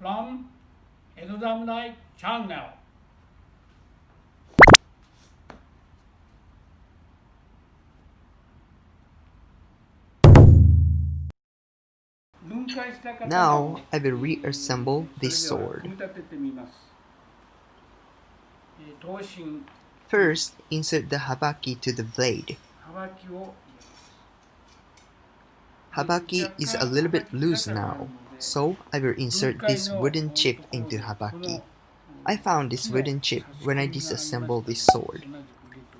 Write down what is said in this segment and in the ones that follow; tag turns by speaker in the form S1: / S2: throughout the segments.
S1: from Untitled Chapter. 分解した刀を
S2: Now I will reassemble this
S1: それでは
S2: sword.
S1: 組み立ててみます。刀身
S2: First, insert the habakki to the blade.
S1: 幅木を
S2: Habakki is a little bit loose now, so I will insert this wooden chip into habakki. I found this wooden chip when I disassembled this sword,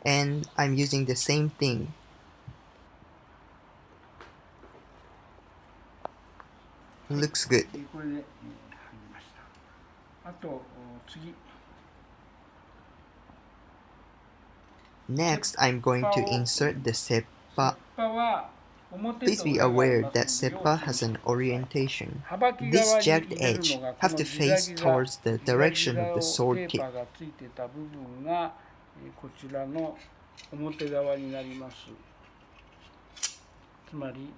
S2: and I'm using the same thing. Looks good.
S1: これで、貼りました。あと次
S2: Next, I'm going to insert the seppa.
S1: 葉は表と
S2: Please be
S1: 裏があり
S2: aware
S1: ます
S2: that
S1: ので
S2: seppa has an orientation.
S1: 幅木
S2: This
S1: 側に
S2: jagged
S1: 入れる
S2: edge
S1: のが
S2: have to face towards the direction of the sword
S1: テー
S2: tip.
S1: パーがついてた部分がこちらの表側になります。つまり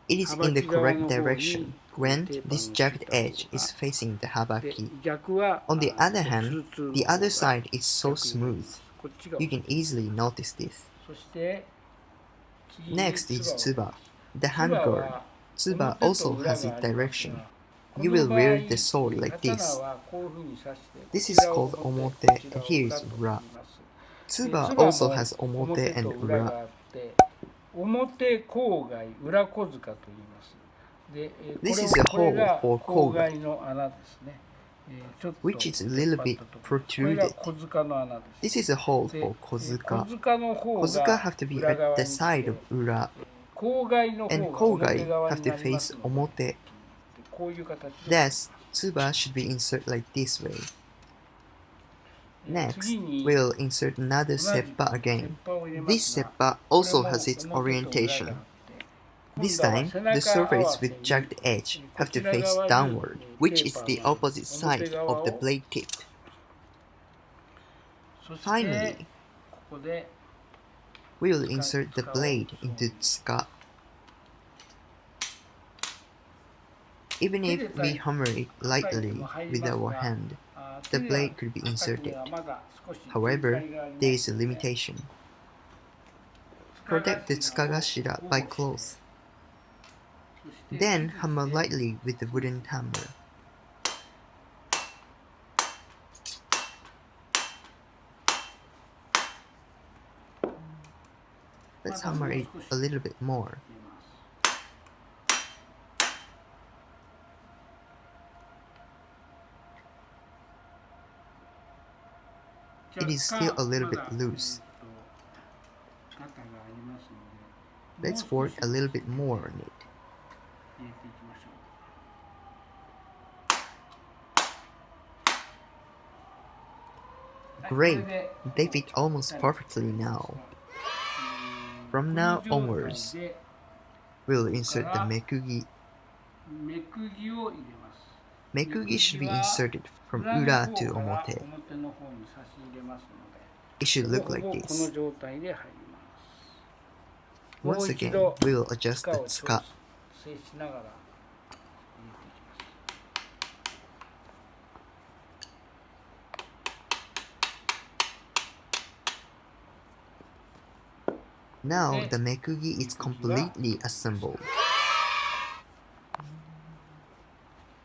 S2: It is in the correct direction when this jagged edge is facing the
S1: で
S2: habakki.
S1: 逆は
S2: On the other hand,
S1: ツルツルの
S2: the
S1: 方
S2: other
S1: が
S2: side is so smooth.
S1: こっちが
S2: You can easily notice this.
S1: そして次に
S2: Next is
S1: つば
S2: tsuba, the
S1: つば
S2: handguard.
S1: は
S2: Tsuba
S1: 表
S2: also
S1: と裏
S2: has
S1: があ
S2: its
S1: ります
S2: direction.
S1: が
S2: You
S1: この
S2: will
S1: 場合
S2: wear the sword like
S1: 刀
S2: this.
S1: はこういうふうに刺して
S2: This
S1: こち
S2: is
S1: らを
S2: called
S1: 表
S2: omote
S1: こちら
S2: and
S1: を
S2: here
S1: 裏
S2: is
S1: と
S2: ura.
S1: 言います。
S2: Tsuba
S1: つば
S2: also
S1: も
S2: has omote
S1: 表
S2: and
S1: と裏が
S2: ura.
S1: あって表郊外裏小塚と言います。で、
S2: This is a
S1: これが
S2: hole for
S1: 郊外の穴ですね。ちょっと
S2: which is a little bit
S1: これが
S2: protruded.
S1: 小塚の穴です。
S2: This is a hole
S1: で
S2: for
S1: 小
S2: kozuka.
S1: 塚の方
S2: Kozuka
S1: が
S2: have to be
S1: 裏
S2: at
S1: 側
S2: the
S1: に来
S2: side
S1: て
S2: of ura,
S1: 郊外の
S2: and
S1: 方が表
S2: kogai
S1: 側
S2: have
S1: に
S2: to
S1: なりま
S2: face
S1: すので
S2: omote.
S1: こういう形で
S2: Thus, tsuba should be inserted like this way. Next,
S1: 次に
S2: we'll insert another
S1: 同じく
S2: seppa again.
S1: 切羽を入れま
S2: This
S1: すが
S2: seppa
S1: こ
S2: also
S1: れも
S2: has its
S1: 表と裏があって
S2: orientation.
S1: 今
S2: This
S1: 度は
S2: time,
S1: 背
S2: the
S1: 中合わ
S2: surface
S1: せ
S2: with
S1: に
S2: jagged edge
S1: こ
S2: have
S1: ち
S2: to
S1: ら
S2: face
S1: 側に
S2: downward,
S1: テ
S2: which
S1: ー
S2: is
S1: パ
S2: the
S1: ーがある
S2: opposite
S1: 表
S2: side
S1: 側
S2: of the
S1: を
S2: blade tip.
S1: そして
S2: Finally,
S1: ここで
S2: we will insert the blade into tsuka. Even if we hammer it lightly with our hand, the blade could be inserted. However, there is a limitation. Protect the tsukagashira by cloth. Then hammer lightly with the wooden hammer. Let's hammer it a little bit more. It is still a little bit loose. Let's work a little bit more on it. Great! They fit almost perfectly now. From now onwards, we'll insert the Meikugi. Meikugi should be inserted from ura to omote. It should look like this. Once again, we will adjust the tsuka. Now the Meikugi is completely assembled.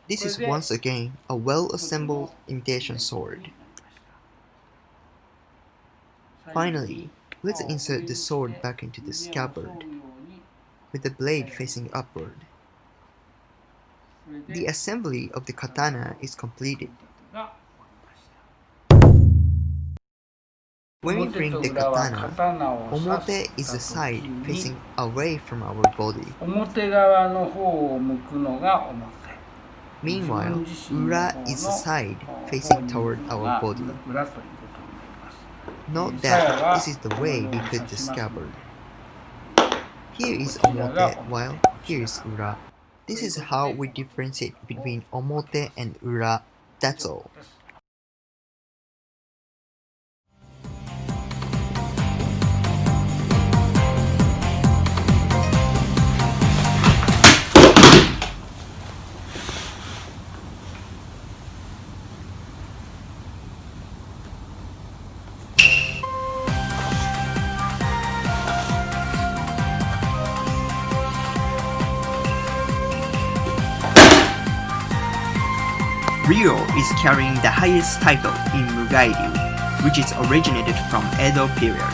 S2: This is once again a well-assembled imitation sword. Finally, let's insert the sword back into the scabbard, with the blade facing upward. The assembly of the katana is completed. When we bring the katana, omote is the side facing away from our body. Meanwhile, ura is the side facing toward our body. Note that this is the way we put the scabbard. Here is omote, while here is ura. This is how we differentiate between omote and ura. That's all. Ryuoh is carrying the highest title in Mugairyu, which is originated from Edo period.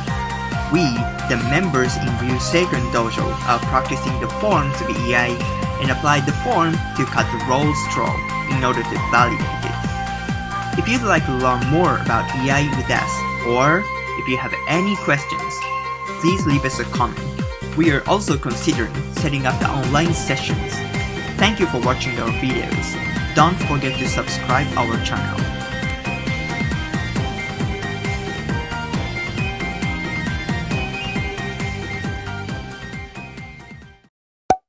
S2: We, the members in Ryu's Sacred Dojo, are practicing the forms of iai and apply the form to cut the roll straw in order to validate it. If you'd like to learn more about iai with us, or if you have any questions, please leave us a comment. We are also considering setting up the online sessions. Thank you for watching our videos. Don't forget to subscribe our channel.